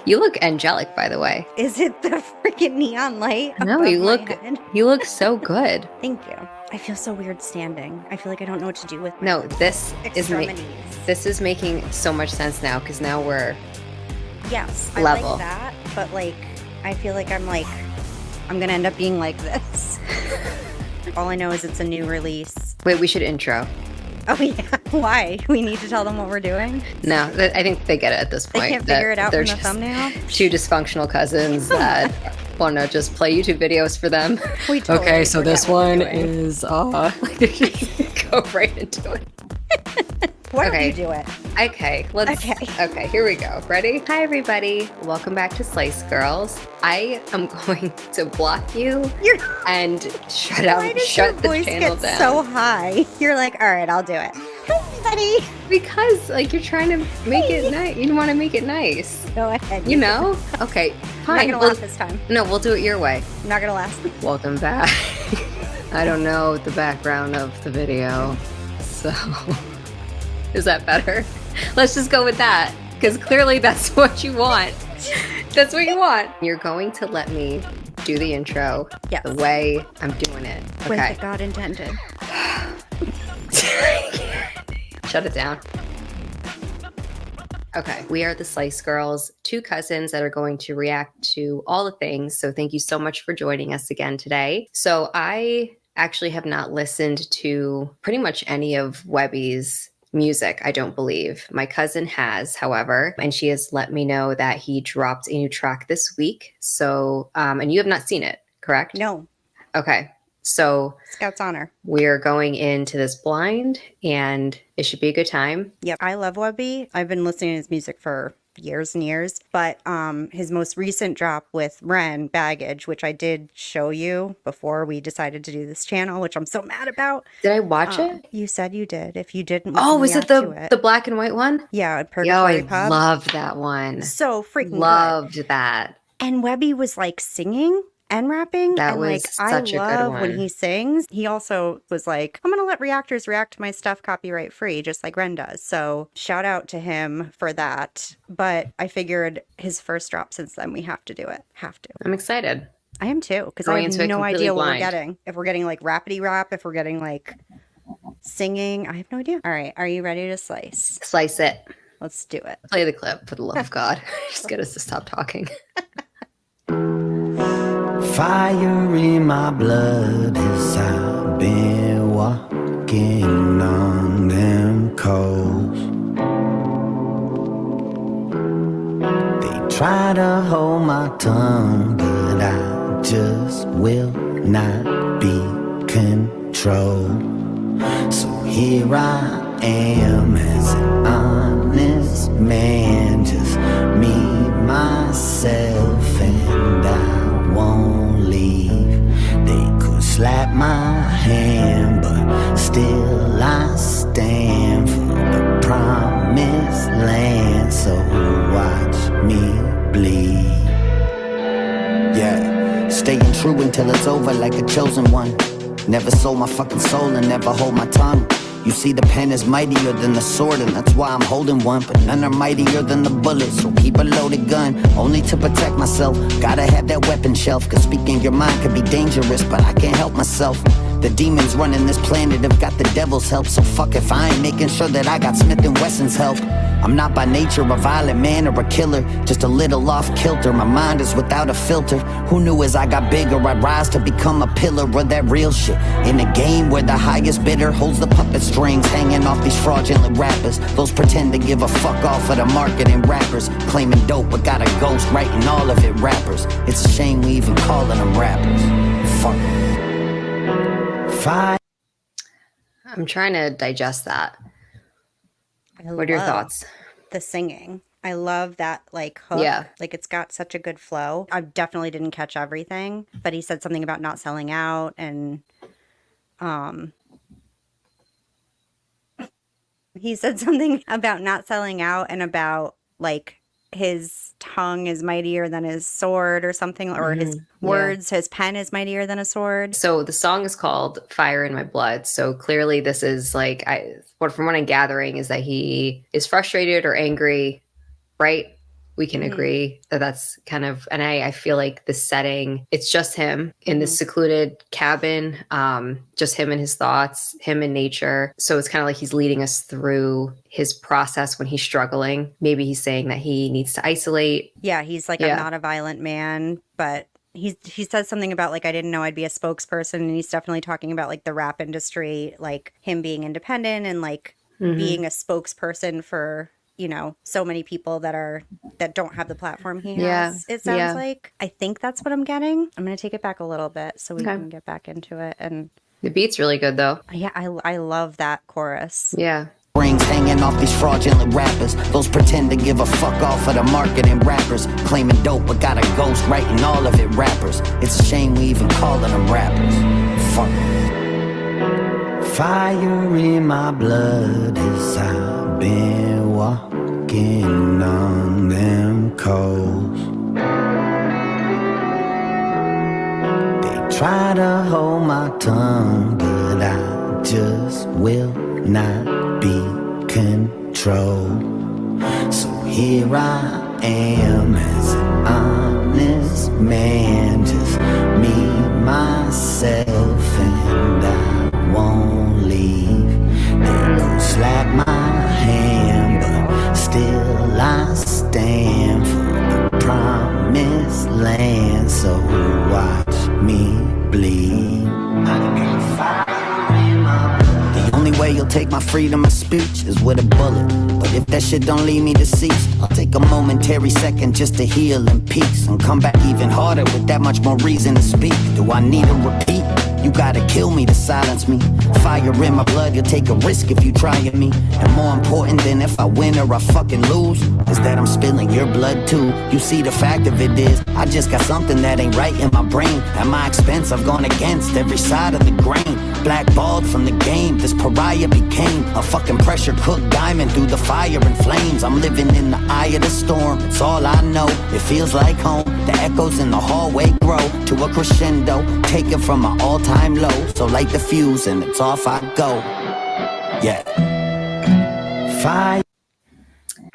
You look angelic, by the way. Is it the freaking neon light No, above my head? you look so good. Thank you. I feel so weird standing. I feel like I don't know what to do with my No, this extremities. is making so much sense now because now we're Yes, level. I like that, but like I feel like I'm gonna end up being like this. All I know is it's a new release. Wait, we should intro. Oh yeah, why? We need to tell them what we're doing? No, I think they get it at this point. They can't figure it out they're from the thumbnail? Two dysfunctional cousins that want to just play YouTube videos for them. We totally Okay, so forget this what we're one doing. is go right into it. Why don't Okay. you do it? Okay, okay, here we go. Ready? Hi everybody. Welcome back to Slice Girls. I am going to block you and shut Why does your the voice channel get down. so high? You're like, all right, I'll do it. Hi everybody. Because like you're trying to make it nice. You want to make it nice. Go ahead. You know? Okay, fine. I'm not gonna laugh this time. No, we'll do it your way. I'm not gonna laugh. Welcome back. I don't know the background of the video, so is that better? Let's just go with that, because clearly that's what you want. That's what you want. You're going to let me do the intro the way I'm doing it. Okay. Way that God intended. Shut it down. Okay, we are the Slice Girls, two cousins that are going to react to all the things. So thank you so much for joining us again today. So I actually have not listened to pretty much any of WEBBY's music, I don't believe. My cousin has, however, and she has let me know that he dropped a new track this week. So, and you have not seen it, correct? No. Okay. So Scout's honor. we're going into this blind and it should be a good time. Yep. I love WEBBY. I've been listening to his music for years and years, but his most recent drop with Ren, Baggage, which I did show you before we decided to do this channel, which I'm so mad about. Did I watch it? You said you did. If you didn't, we can Oh, was it react to the black and white one? Yeah, Yo, Purgatory I Pub. loved that one. So freaking Loved that. And WEBBY was like singing and rapping. That and was like such a good I love one. when he sings. He also was like, I'm gonna let reactors react to my stuff copyright free, just like Ren does. So shout out to him for that. But I figured his first drop since then, we have to do it. Have to. I'm excited. I am too, because I Going have into it no completely idea what we're blind. getting. If we're getting like rapidy rap, if we're getting like singing, I have no idea. All right, are you ready to slice? Slice it. Let's do it. Play the clip for the love of God. Just get us to stop talking. Fire in my blood as I've been walking on them coals. They try to hold my tongue, but I just will not be controlled. So here I am as an honest man, just me, myself, and I won't leave. They could slap my hand, but still I stand for the promised land. So watch me bleed. Yeah, staying true until it's over like a chosen one. Never sold my fucking soul and never hold my tongue. You see, the pen is mightier than the sword, and that's why I'm holding one. But none are mightier than the bullet, so keep a loaded gun, only to protect myself. Gotta have that weapon shelf, cause speaking your mind can be dangerous, but I can't help myself. The demons running this planet have got the devil's help, so fuck if I ain't making sure that I got Smith & Wesson's help. I'm not by nature a violent man or a killer, just a little off kilter. My mind is without a filter. Who knew as I got bigger I'd rise to become a pillar of that real shit? In a game where the highest bidder holds the puppet strings, hanging off these fraudulent rappers. Those pretend to give a fuck off of the marketing rappers, claiming dope but got a ghost writing all of it rappers. It's a shame we even calling them rappers. Fuck. Fire. I'm trying to digest that. What are your thoughts? The singing. I love that like hook. Yeah. Like it's got such a good flow. I definitely didn't catch everything, but he said something about not selling out and he said something about not selling out and about like his tongue is mightier than his sword or something, or his words, his pen is mightier than a sword. So the song is called Fire in My Blood. So clearly this is like, from what I'm gathering is that he is frustrated or angry, right? we can agree that that's kind of, and I feel like the setting, it's just him in this secluded cabin, just him and his thoughts, him and nature. So it's kind of like he's leading us through his process when he's struggling. Maybe he's saying that he needs to isolate. Yeah, he's like, I'm not a violent man, but he says something about like, I didn't know I'd be a spokesperson. And he's definitely talking about like the rap industry, like him being independent and like being a spokesperson for, you know, so many people that don't have the platform he has. It sounds like. I think that's what I'm getting. I'm going to take it back a little bit so we can get back into it. And the beat's really good though. Yeah, I love that chorus. Yeah. Rings hanging off these fraudulent rappers. Those pretend to give a fuck off of the marketing rappers. Claiming dope but got a ghost writing all of it rappers. It's a shame we even calling them rappers. Fuck. Fire in my blood as I've been walking on them coals. They try to hold my tongue, but I just will not be controlled. So here I am as an honest man, just me, myself, and I won't leave. They go slap my hand, but still I stand for the promised land. So watch me bleed. I got fire in my blood. The only way you'll take my freedom of speech is with a bullet. But if that shit don't leave me deceased, I'll take a momentary second just to heal in peace and come back even harder with that much more reason to speak. Do I need a repeat? You gotta kill me to silence me. Fire in my blood, you'll take a risk if you try at me. And more important than if I win or I fucking lose, is that I'm spilling your blood too. You see, the fact of it is, I just got something that ain't right in my brain. At my expense, I've gone against every side of the grain. Blackballed from the game, this pariah became a fucking pressure cooked diamond through the fire and flames. I'm living in the eye of the storm, it's all I know. It feels like home, the echoes in the hallway grow to a crescendo, take it from my all-time low. So light the fuse and it's off I go. Yeah. Fire.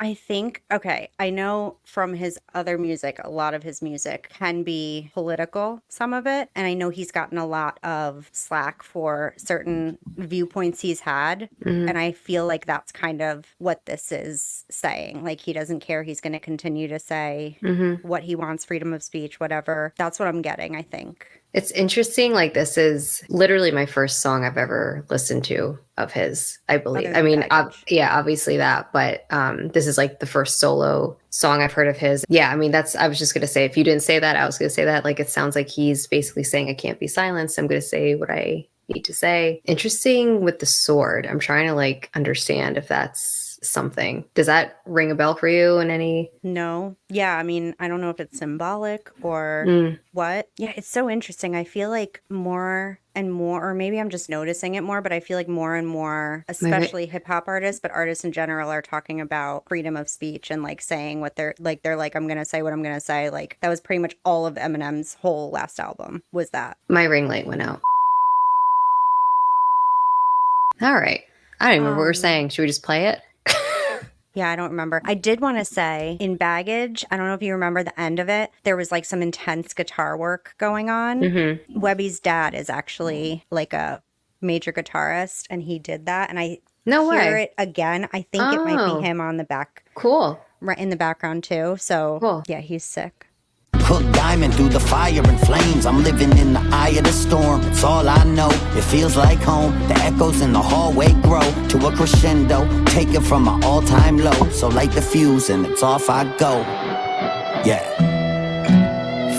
I think, okay, I know from his other music, a lot of his music can be political, some of it. And I know he's gotten a lot of slack for certain viewpoints he's had. And I feel like that's kind of what this is saying. Like, he doesn't care. He's going to continue to say what he wants, freedom of speech, whatever. That's what I'm getting, I think. It's interesting. Like, this is literally my first song I've ever listened to of his, I believe. I mean, yeah, obviously that, but this is like the first solo song I've heard of his. Yeah, I mean, I was just going to say, if you didn't say that, I was going to say that. Like, it sounds like he's basically saying, I can't be silenced. I'm going to say what I need to say. Interesting with the sword. I'm trying to like understand if that's something. Does that ring a bell for you in any? No. Yeah, I mean, I don't know if it's symbolic or what. Yeah, it's so interesting. I feel like more and more, or maybe I'm just noticing it more, but I feel like more and more, especially hip hop artists, but artists in general, are talking about freedom of speech and like saying what they're like, I'm going to say what I'm going to say. Like, that was pretty much all of Eminem's whole last album was that. My ring light went out. All right. I don't even remember what we're saying. Should we just play it? Yeah, I don't remember. I did want to say in Baggage, I don't know if you remember the end of it, there was like some intense guitar work going on. Webby's dad is actually like a major guitarist, and he did that. And I hear it again. I think it might be him on the back. Cool. Right in the background too. So yeah, he's sick. Cooked diamond through the fire and flames. I'm living in the eye of the storm, it's all I know. It feels like home, the echoes in the hallway grow to a crescendo, take it from my all-time low. So light the fuse and it's off I go. Yeah.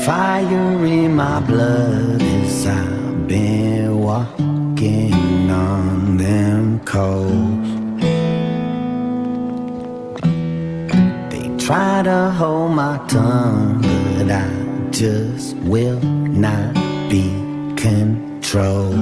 Fire in my blood as I've been walking on them coals. Try to hold my tongue, but I just will not be controlled.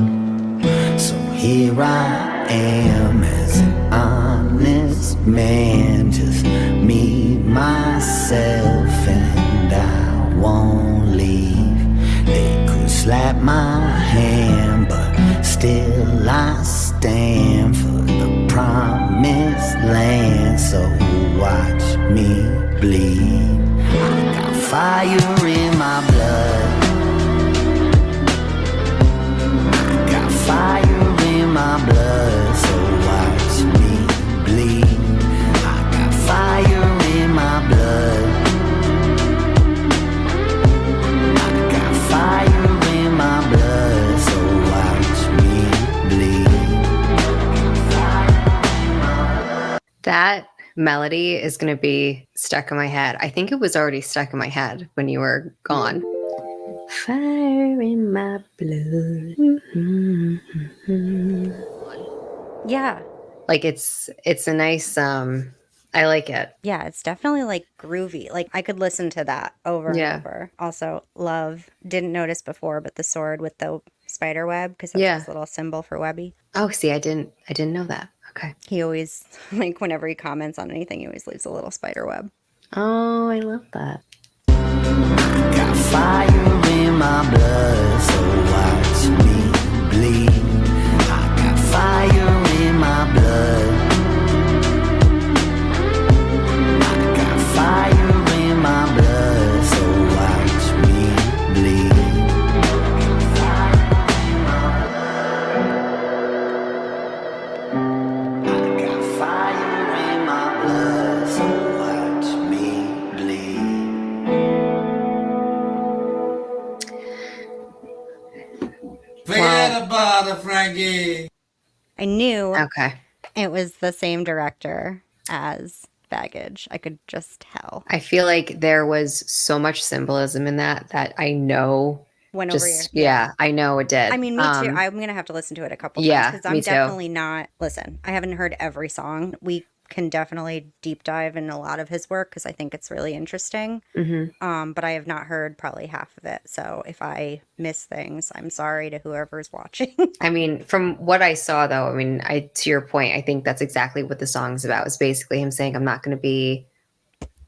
So here I am as an honest man, just me, myself, and I won't leave. They could slap my hand, but still I stand for the promised land. So watch me bleed. fire in my blood. I got fire in my blood, so watch me bleed. I got fire in my blood. I got fire in my blood, so watch me bleed. That melody is going to be stuck in my head. I think it was already stuck in my head when you were gone. Fire in my blood. Yeah. Like it's a nice I like it. Yeah, it's definitely like groovy. Like I could listen to that over and Yeah. over. Also, love, didn't notice before, but the sword with the spider web, because that's Yeah. his little symbol for Webby. Oh, see, I didn't know that. Okay. He always, like, whenever he comments on anything, he always leaves a little spider web. Oh, I love that. Got fire in my blood, so watch me bleed. I got fire in my blood. I got fire in my blood, so watch me bleed. I got fire in my blood, so watch me bleed. Forget about it, Frankie. I knew Okay. it was the same director as Baggage. I could just tell. I feel like there was so much symbolism in that I know. Went over your, Yeah, I know it did. I mean, me too. I'm going to have to listen to it a couple times yeah, because I'm me too. definitely not. Listen, I haven't heard every song. We can definitely deep dive in a lot of his work because I think it's really interesting. But I have not heard probably half of it. So if I miss things, I'm sorry to whoever's watching. I mean, from what I saw, though, I mean, to your point, I think that's exactly what the song's about. It's basically him saying, I'm not going to be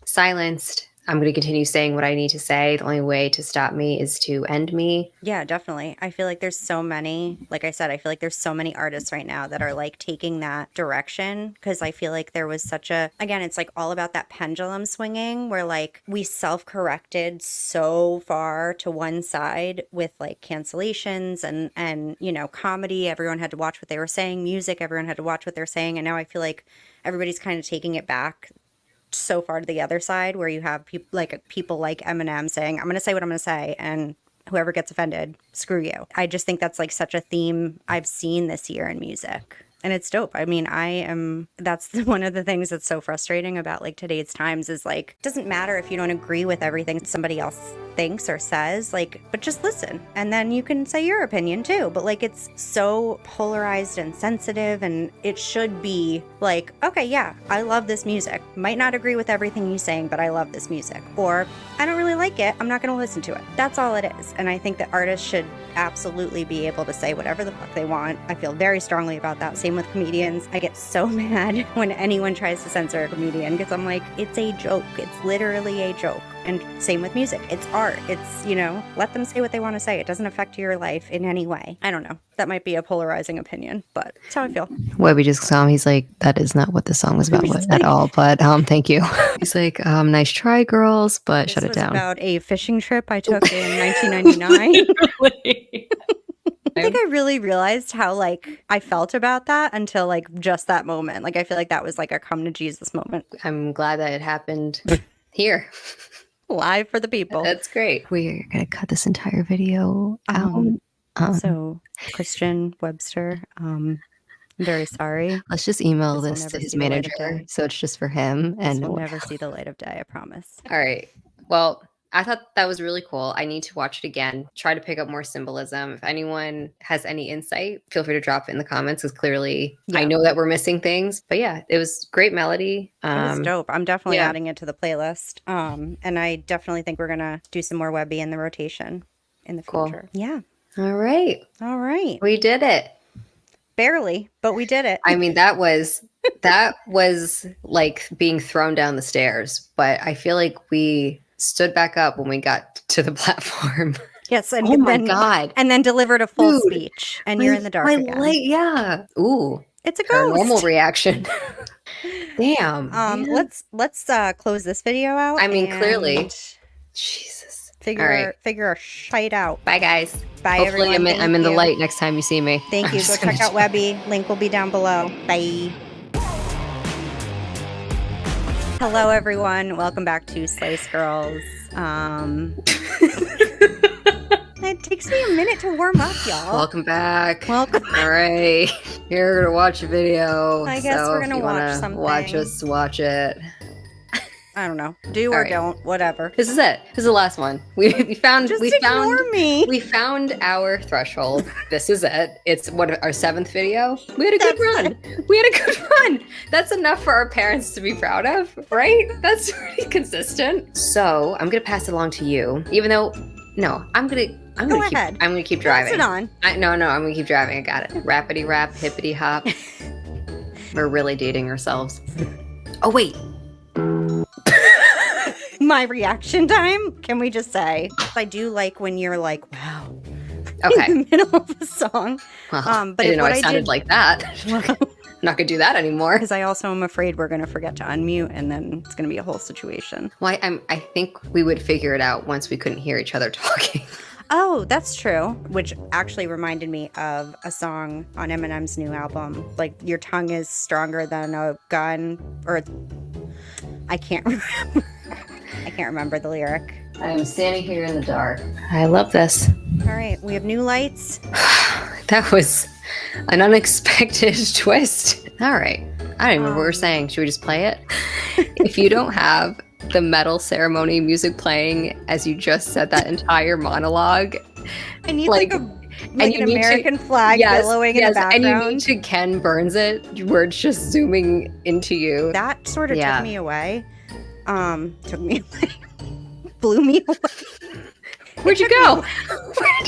silenced. I'm going to continue saying what I need to say. The only way to stop me is to end me. Yeah, definitely. I feel like there's so many, like I said, I feel like there's so many artists right now that are like taking that direction because I feel like there was such a, again, it's like all about that pendulum swinging where like we self-corrected so far to one side with like cancellations and you know, comedy. Everyone had to watch what they were saying. Music, everyone had to watch what they're saying. And now I feel like everybody's kind of taking it back so far to the other side where you have people like Eminem saying, I'm going to say what I'm going to say, and whoever gets offended, screw you. I just think that's like such a theme I've seen this year in music. And it's dope. I mean, that's one of the things that's so frustrating about like today's times is like, it doesn't matter if you don't agree with everything somebody else thinks or says, like, but just listen. And then you can say your opinion too. But like, it's so polarized and sensitive and it should be like, okay, yeah, I love this music. Might not agree with everything you're saying, but I love this music. Or I don't really like it. I'm not going to listen to it. That's all it is. And I think that artists should absolutely be able to say whatever the fuck they want. I feel very strongly about that. Same with comedians. I get so mad when anyone tries to censor a comedian because I'm like, it's a joke. It's literally a joke. And same with music. It's art. It's, you know, let them say what they want to say. It doesn't affect your life in any way. I don't know. That might be a polarizing opinion, but that's how I feel. Webby just saw him. He's like, that is not what the song was about at all. But thank you. He's like, nice try, girls, but shut it down. This was about a fishing trip I took in 1999. I think I really realized how like I felt about that until like just that moment. Like I feel like that was like a come to Jesus moment. I'm glad that it happened here. Live for the people. That's great. We're going to cut this entire video out. So Christian Webster, I'm very sorry. Let's just email This will this never to his see the light of manager. day. So it's just for him. This And will never see the light of day, I promise. All right. Well, I thought that was really cool. I need to watch it again, try to pick up more symbolism. If anyone has any insight, feel free to drop it in the comments because clearly I know that we're missing things. But yeah, it was great melody. It was dope. I'm definitely yeah. adding it to the playlist. And I definitely think we're going to do some more Webby in the rotation in the future. Yeah. All right. All right. We did it. Barely, but we did it. I mean, that was like being thrown down the stairs. But I feel like we stood back up when we got to the platform. Yes, and oh my then, God. And then delivered a full speech, and you're in the dark again. Yeah. Ooh. It's a ghost. Normal reaction. Damn. Let's close this video out. I mean, clearly. Jeez. Figure our shite out. Bye, guys. Bye, Hopefully everyone. I'm in the Thank you. light next time you see me. Thank I'm you. just Go check gonna- out WEBBY. Link will be down below. Bye. Hello, everyone. Welcome back to Slice Girls. It takes me a minute to warm up, y'all. Welcome back. Welcome. All right. You're going to watch a video. I guess so we're if gonna you watch wanna something. Watch us watch it. I don't know. Do or All right. don't. Whatever. This is it. This is the last one. We found Just we ignore found me. we found our threshold. This is it. It's what our 7th video. We had a good run. We had a good run. That's enough for our parents to be proud of, right? That's pretty consistent. So I'm gonna pass it along to you. Even though, no, I'm gonna Go keep. ahead. I'm gonna keep Pass driving. it on. No, I'm gonna keep driving. I got it. Rappity rap, hippity hop. We're really dating ourselves. Oh wait. My reaction time, can we just say? I do like when you're like, wow, Okay. in the middle of a song. Well, But I didn't know what it I sounded did- like that. I'm not gonna do that anymore. Because I also am afraid we're going to forget to unmute and then it's going to be a whole situation. Well, I think we would figure it out once we couldn't hear each other talking. Oh, that's true. Which actually reminded me of a song on Eminem's new album. Like, your tongue is stronger than a gun, or I can't remember. I can't remember the lyric. I am standing here in the dark. I love this. All right, we have new lights. That was an unexpected twist. All right. I don't even know what we're Um. saying. Should we just play it? If you don't have the medal ceremony music playing as you just said that entire monologue, I need like Like, an you need to- American flag billowing in the background. and you need to Ken Burns it, where it's just zooming into you. That sort of Yeah. took me away. Took me away. Blew me away. Where'd you go? Where'd